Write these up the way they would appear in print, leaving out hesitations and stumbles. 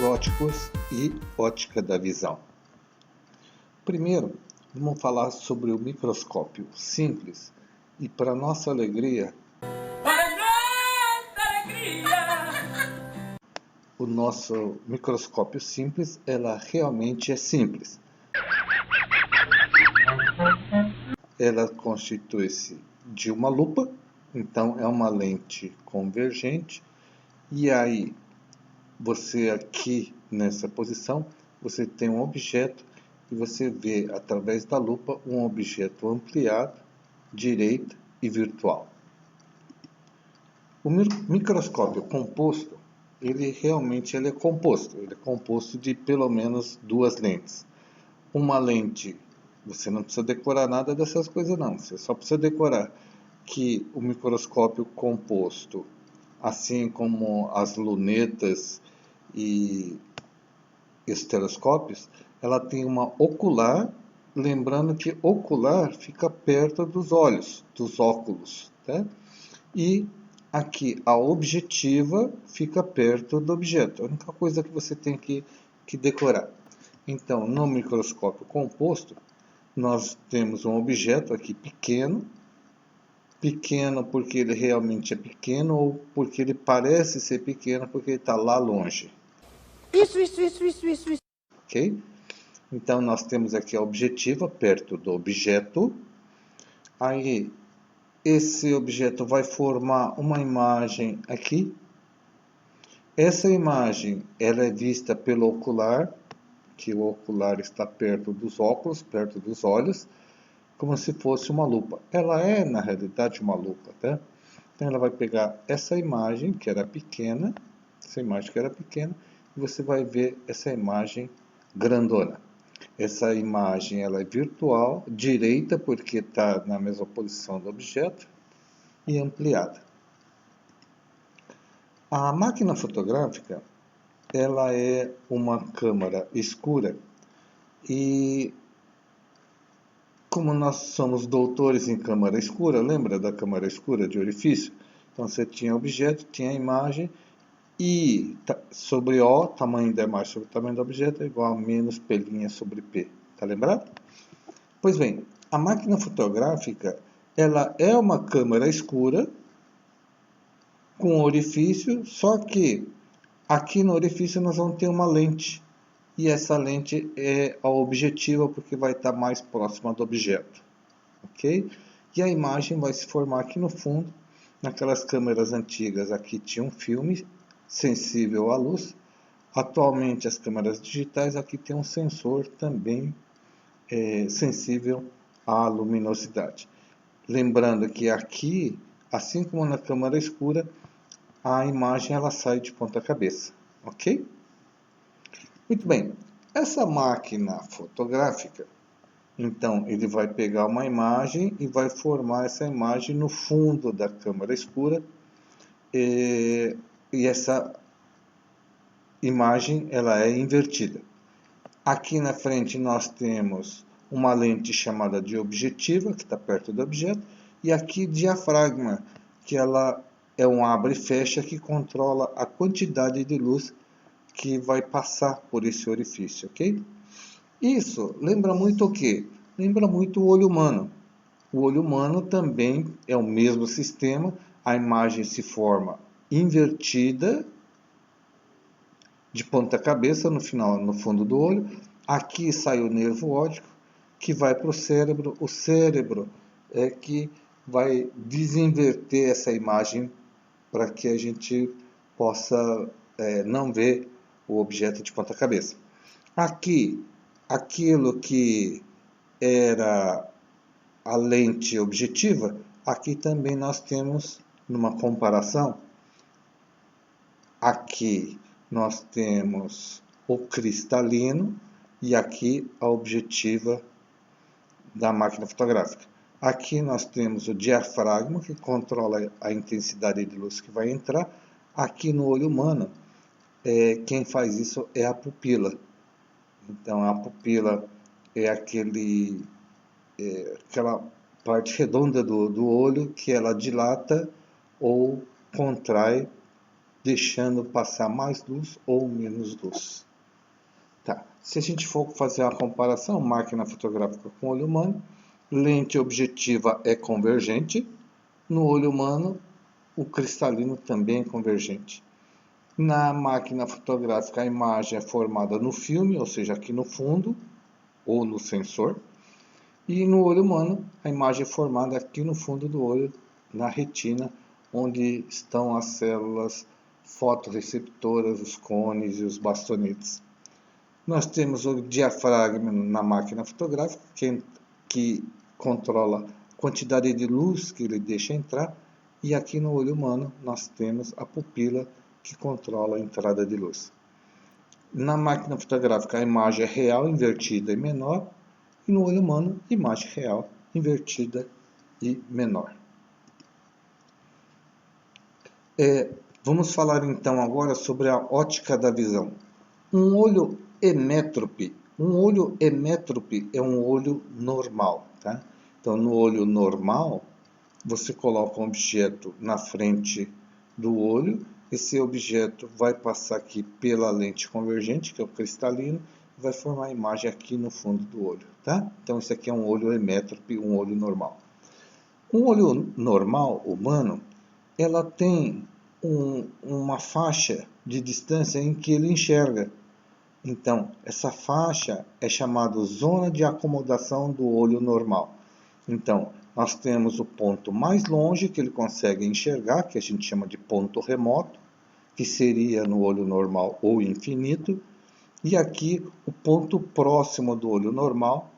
óticos e ótica da visão. Primeiro, vamos falar sobre o microscópio simples e, para nossa alegria, o nosso microscópio simples, ela realmente é simples. Ela constitui-se de uma lupa, então é uma lente convergente, e aí você aqui nessa posição, você tem um objeto e você vê através da lupa um objeto ampliado, direito e virtual. O microscópio composto, ele é composto de pelo menos duas lentes. Uma lente, você não precisa decorar nada dessas coisas não, você só precisa decorar que o microscópio composto, assim como as lunetas e os telescópios, ela tem uma ocular, lembrando que ocular fica perto dos olhos, dos óculos, tá? E aqui a objetiva fica perto do objeto, a única coisa que você tem que decorar. Então, no microscópio composto, nós temos um objeto aqui pequeno porque ele realmente é pequeno ou porque ele parece ser pequeno porque ele está lá longe. Isso. Ok? Então, nós temos aqui a objetiva perto do objeto. Aí, esse objeto vai formar uma imagem aqui. Essa imagem, ela é vista pelo ocular, que o ocular está perto dos óculos, perto dos olhos, como se fosse uma lupa. Ela é, na realidade, uma lupa, tá? Então, ela vai pegar essa imagem, que era pequena, e você vai ver essa imagem grandona. Essa imagem ela é virtual, direita, porque está na mesma posição do objeto, e ampliada. A máquina fotográfica, ela é uma câmara escura, e como nós somos doutores em câmara escura, lembra da câmara escura de orifício? Então você tinha objeto, tinha imagem, e sobre O, tamanho da imagem sobre o tamanho do objeto, é igual a menos P' sobre P. Tá lembrado? Pois bem, a máquina fotográfica, ela é uma câmara escura com orifício, só que aqui no orifício nós vamos ter uma lente. E essa lente é a objetiva porque vai estar mais próxima do objeto. Ok? E a imagem vai se formar aqui no fundo. Naquelas câmeras antigas aqui tinha um filme sensível à luz. Atualmente as câmeras digitais aqui tem um sensor também sensível à luminosidade. Lembrando que aqui, assim como na câmera escura, a imagem ela sai de ponta cabeça, ok? Muito bem, essa máquina fotográfica, então ele vai pegar uma imagem e vai formar essa imagem no fundo da câmera escura, e essa imagem ela é invertida. Aqui na frente nós temos uma lente chamada de objetiva, que está perto do objeto, e aqui diafragma, que ela é um abre e fecha que controla a quantidade de luz que vai passar por esse orifício, ok? Isso lembra muito o quê? Lembra muito o olho humano. O olho humano também é o mesmo sistema, a imagem se forma invertida, de ponta cabeça no fundo do olho. Aqui sai o nervo óptico que vai para o cérebro. O cérebro é que vai desinverter essa imagem para que a gente possa não ver o objeto de ponta cabeça. Aqui, aquilo que era a lente objetiva, aqui também nós temos, numa comparação, aqui nós temos o cristalino e aqui a objetiva da máquina fotográfica. Aqui nós temos o diafragma, que controla a intensidade de luz que vai entrar. Aqui no olho humano, quem faz isso é a pupila. Então a pupila é aquela parte redonda do olho que ela dilata ou contrai deixando passar mais luz ou menos luz. Tá. Se a gente for fazer uma comparação, máquina fotográfica com olho humano, lente objetiva é convergente, no olho humano o cristalino também é convergente. Na máquina fotográfica a imagem é formada no filme, ou seja, aqui no fundo, ou no sensor, e no olho humano a imagem é formada aqui no fundo do olho, na retina, onde estão as células fotorreceptoras, os cones e os bastonetes. Nós temos o diafragma na máquina fotográfica, que controla a quantidade de luz que ele deixa entrar, e aqui no olho humano nós temos a pupila, que controla a entrada de luz. Na máquina fotográfica a imagem é real, invertida e menor, e no olho humano imagem real, invertida e menor. Vamos falar então agora sobre a ótica da visão. Um olho emétrope é um olho normal, tá? Então, no olho normal, você coloca um objeto na frente do olho, esse objeto vai passar aqui pela lente convergente, que é o cristalino, e vai formar a imagem aqui no fundo do olho, tá? Então, esse aqui é um olho emétrope, um olho normal. Um olho normal, humano, ela tem uma faixa de distância em que ele enxerga. Então, essa faixa é chamada zona de acomodação do olho normal. Então, nós temos o ponto mais longe que ele consegue enxergar, que a gente chama de ponto remoto, que seria no olho normal ou infinito, e aqui o ponto próximo do olho normal,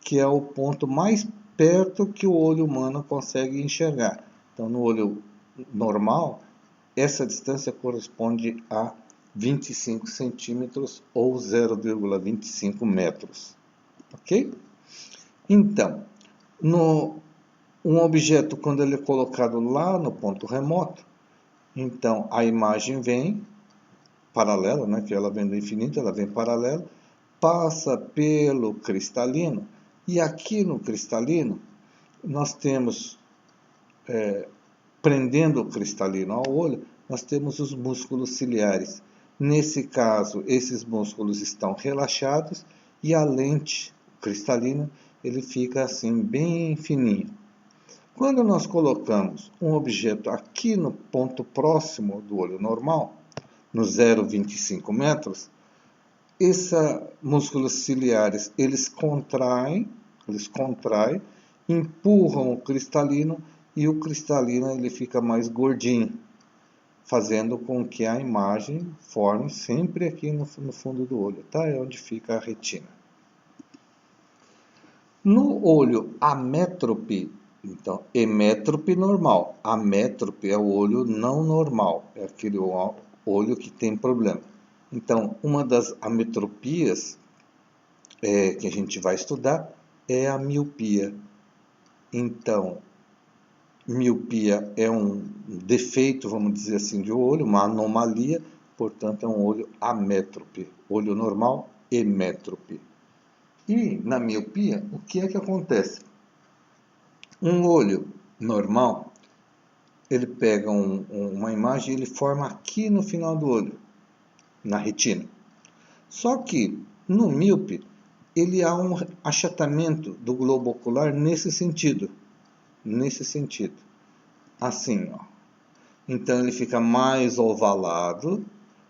que é o ponto mais perto que o olho humano consegue enxergar. Então, no olho normal, essa distância corresponde a 25 centímetros ou 0,25 metros. Ok? Então, um objeto, quando ele é colocado lá no ponto remoto, então a imagem vem paralela, né, que ela vem do infinito, ela vem paralela, passa pelo cristalino, e aqui no cristalino nós temos, prendendo o cristalino ao olho, nós temos os músculos ciliares. Nesse caso, esses músculos estão relaxados e a lente cristalina ele fica assim bem fininho. Quando nós colocamos um objeto aqui no ponto próximo do olho normal, no 0,25 metros, esses músculos ciliares eles contraem, empurram o cristalino e o cristalino ele fica mais gordinho, fazendo com que a imagem forme sempre aqui no fundo do olho, tá? É onde fica a retina. No olho amétrope, então, emétrope normal, amétrope é o olho não normal, é aquele olho que tem problema. Então, uma das ametropias que a gente vai estudar é a miopia. Então, miopia é um defeito, vamos dizer assim, de olho, uma anomalia, portanto é um olho amétrope. Olho normal, emétrope. E na miopia, o que é que acontece? Um olho normal, ele pega uma imagem e ele forma aqui no final do olho, na retina. Só que no míope, ele há um achatamento do globo ocular nesse sentido. Assim, ó. Então ele fica mais ovalado,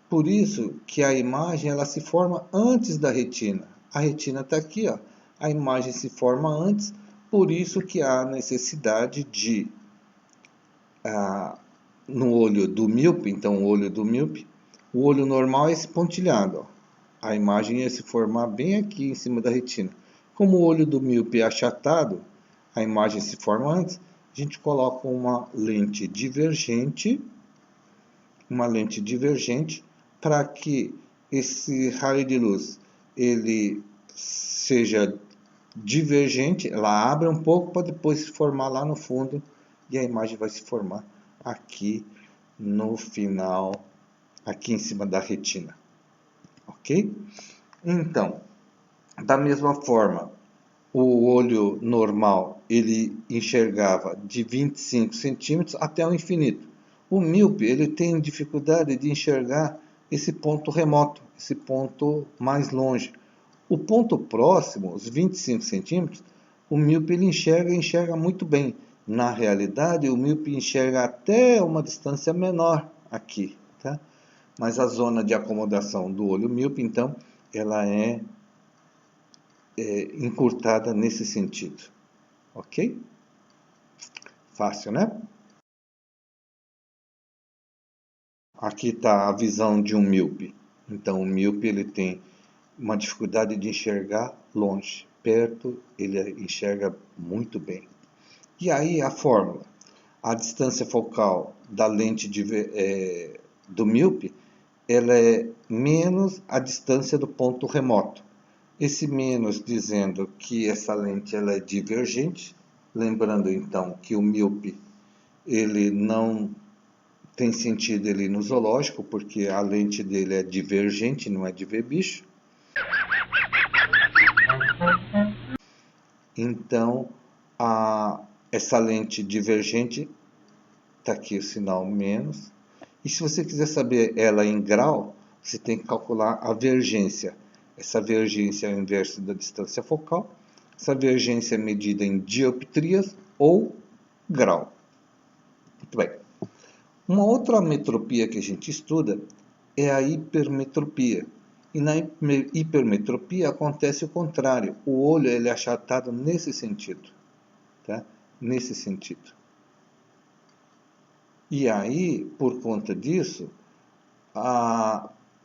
por isso que a imagem ela se forma antes da retina. A retina está aqui, ó. A imagem se forma antes, por isso que há necessidade de, no olho do míope, então o olho do míope, o olho normal é esse pontilhado, ó. A imagem ia se formar bem aqui em cima da retina. Como o olho do míope é achatado, a imagem se forma antes, a gente coloca uma lente divergente para que esse raio de luz ele seja divergente, ela abre um pouco para depois se formar lá no fundo e a imagem vai se formar aqui no final, aqui em cima da retina. Ok? Então, da mesma forma, o olho normal ele enxergava de 25 centímetros até o infinito. O míope, ele tem dificuldade de enxergar esse ponto remoto, esse ponto mais longe. O ponto próximo, os 25 centímetros, o míope ele enxerga muito bem. Na realidade, o míope enxerga até uma distância menor aqui, tá? Mas a zona de acomodação do olho míope, então, ela é encurtada nesse sentido, ok? Fácil, né? Aqui está a visão de um míope. Então, o míope ele tem uma dificuldade de enxergar longe. Perto, ele enxerga muito bem. E aí a fórmula. A distância focal da lente do míope, ela é menos a distância do ponto remoto. Esse menos dizendo que essa lente ela é divergente. Lembrando então que o míope ele não tem sentido ele no zoológico, porque a lente dele é divergente, não é de ver bicho. Então, essa lente divergente, está aqui o sinal menos. E se você quiser saber ela em grau, você tem que calcular a vergência. Essa vergência é o inverso da distância focal. Essa vergência é medida em dioptrias ou grau. Muito bem. Uma outra metropia que a gente estuda é a hipermetropia. E na hipermetropia acontece o contrário. O olho ele é achatado nesse sentido. Tá? Nesse sentido. E aí, por conta disso,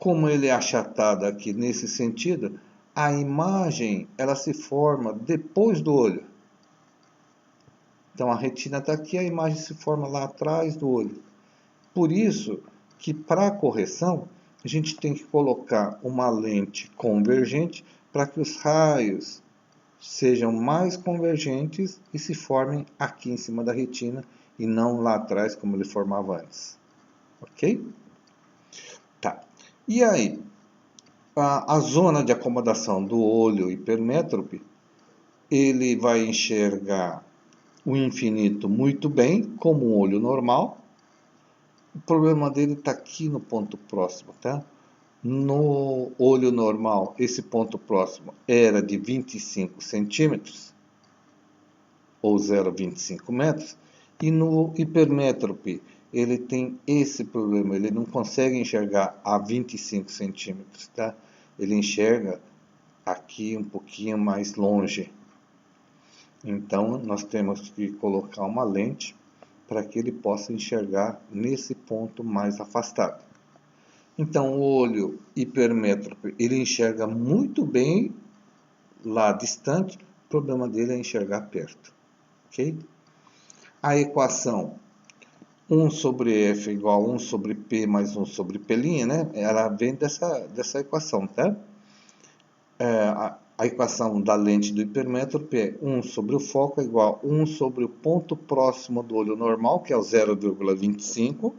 como ele é achatado aqui nesse sentido, a imagem ela se forma depois do olho. Então a retina está aqui, a imagem se forma lá atrás do olho. Por isso que para a correção, a gente tem que colocar uma lente convergente para que os raios sejam mais convergentes e se formem aqui em cima da retina e não lá atrás como ele formava antes. Ok? Tá. E aí, a zona de acomodação do olho hipermétrope, ele vai enxergar o infinito muito bem, como um olho normal. O problema dele está aqui no ponto próximo, tá? No olho normal, esse ponto próximo era de 25 centímetros, ou 0,25 metros, e no hipermétrope ele tem esse problema, ele não consegue enxergar a 25 centímetros, tá? Ele enxerga aqui um pouquinho mais longe. Então, nós temos que colocar uma lente para que ele possa enxergar nesse ponto mais afastado. Então, o olho hipermétrope, ele enxerga muito bem lá distante, o problema dele é enxergar perto. Ok? A equação 1 sobre F igual a 1 sobre P mais 1 sobre P', né? Ela vem dessa equação, tá? A equação da lente do hipermétrope é 1 sobre o foco é igual a 1 sobre o ponto próximo do olho normal, que é o 0,25,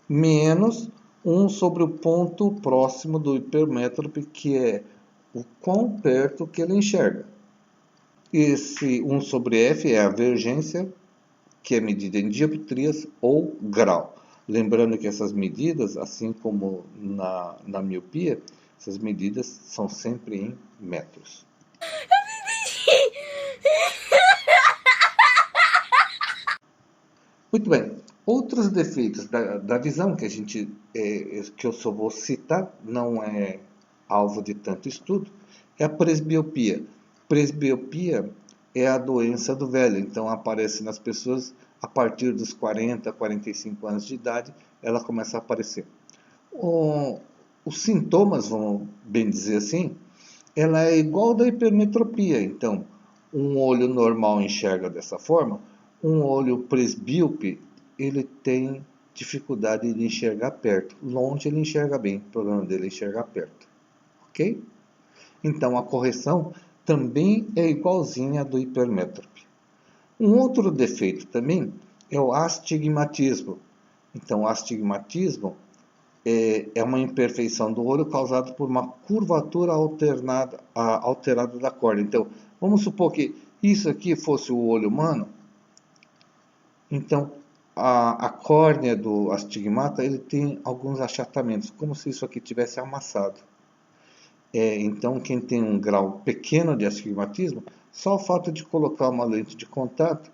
menos 1 sobre o ponto próximo do hipermétrope, que é o quão perto que ele enxerga. Esse 1 sobre F é a vergência, que é medida em dioptrias ou grau. Lembrando que essas medidas, assim como na miopia, essas medidas são sempre em metros. Muito bem. Outros defeitos da visão que que eu só vou citar, não é alvo de tanto estudo, é a presbiopia. Presbiopia é a doença do velho, então aparece nas pessoas a partir dos 40, 45 anos de idade, ela começa a aparecer. Os sintomas, vamos bem dizer assim, ela é igual da hipermetropia. Então, um olho normal enxerga dessa forma, um olho presbíope, ele tem dificuldade de enxergar perto. Longe ele enxerga bem, o problema dele é enxergar perto. Ok? Então, a correção também é igualzinha à do hipermétrope. Um outro defeito também é o astigmatismo. Então, o astigmatismo é uma imperfeição do olho causada por uma curvatura alterada da córnea. Então, vamos supor que isso aqui fosse o olho humano. Então, a córnea do astigmata ele tem alguns achatamentos, como se isso aqui tivesse amassado. Então, quem tem um grau pequeno de astigmatismo, só o fato de colocar uma lente de contato,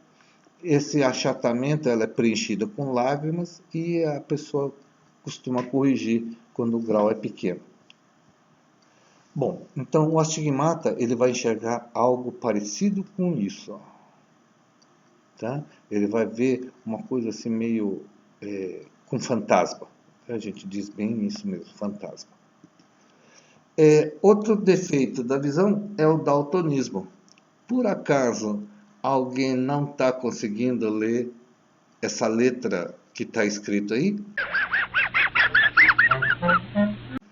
esse achatamento ela é preenchido com lágrimas e a pessoa costuma corrigir quando o grau é pequeno. Bom, então o astigmata ele vai enxergar algo parecido com isso. Ó. Tá? Ele vai ver uma coisa assim meio com fantasma. A gente diz bem isso mesmo, fantasma. Outro defeito da visão é o daltonismo. Por acaso alguém não está conseguindo ler essa letra que está escrito aí?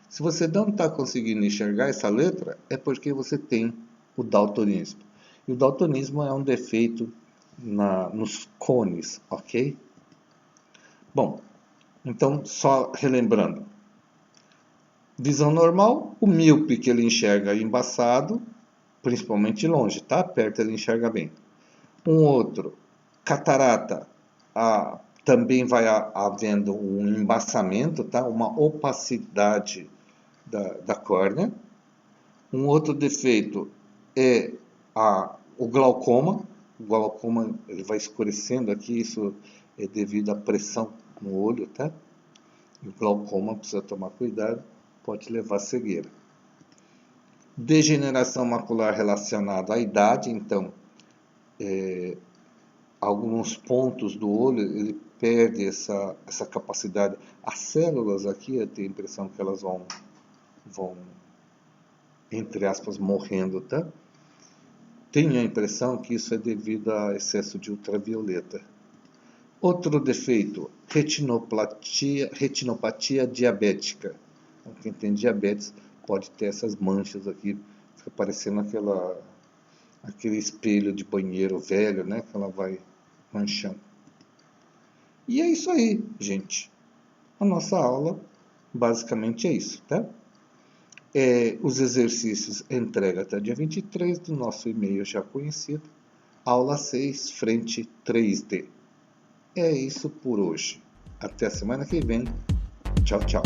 Se você não está conseguindo enxergar essa letra, é porque você tem o daltonismo. E o daltonismo é um defeito nos cones, ok? Bom, então só relembrando. Visão normal, o míope que ele enxerga embaçado, principalmente longe, tá? Perto ele enxerga bem. Um outro, catarata, também vai havendo um embaçamento, tá? Uma opacidade da córnea. Um outro defeito é o glaucoma. O glaucoma ele vai escurecendo aqui, isso é devido à pressão no olho, tá? E o glaucoma precisa tomar cuidado, pode levar a cegueira. Degeneração macular relacionada à idade, então, alguns pontos do olho, ele perde essa capacidade. As células aqui, eu tenho a impressão que elas vão entre aspas, morrendo, tá? Tenho a impressão que isso é devido a excesso de ultravioleta. Outro defeito, retinopatia diabética. Então, quem tem diabetes pode ter essas manchas aqui, fica parecendo aquele espelho de banheiro velho, né? Que ela vai manchando. E é isso aí, gente. A nossa aula basicamente é isso, tá? Os exercícios entrega até dia 23 do nosso e-mail já conhecido. Aula 6, frente 3D. É isso por hoje. Até a semana que vem. Tchau, tchau.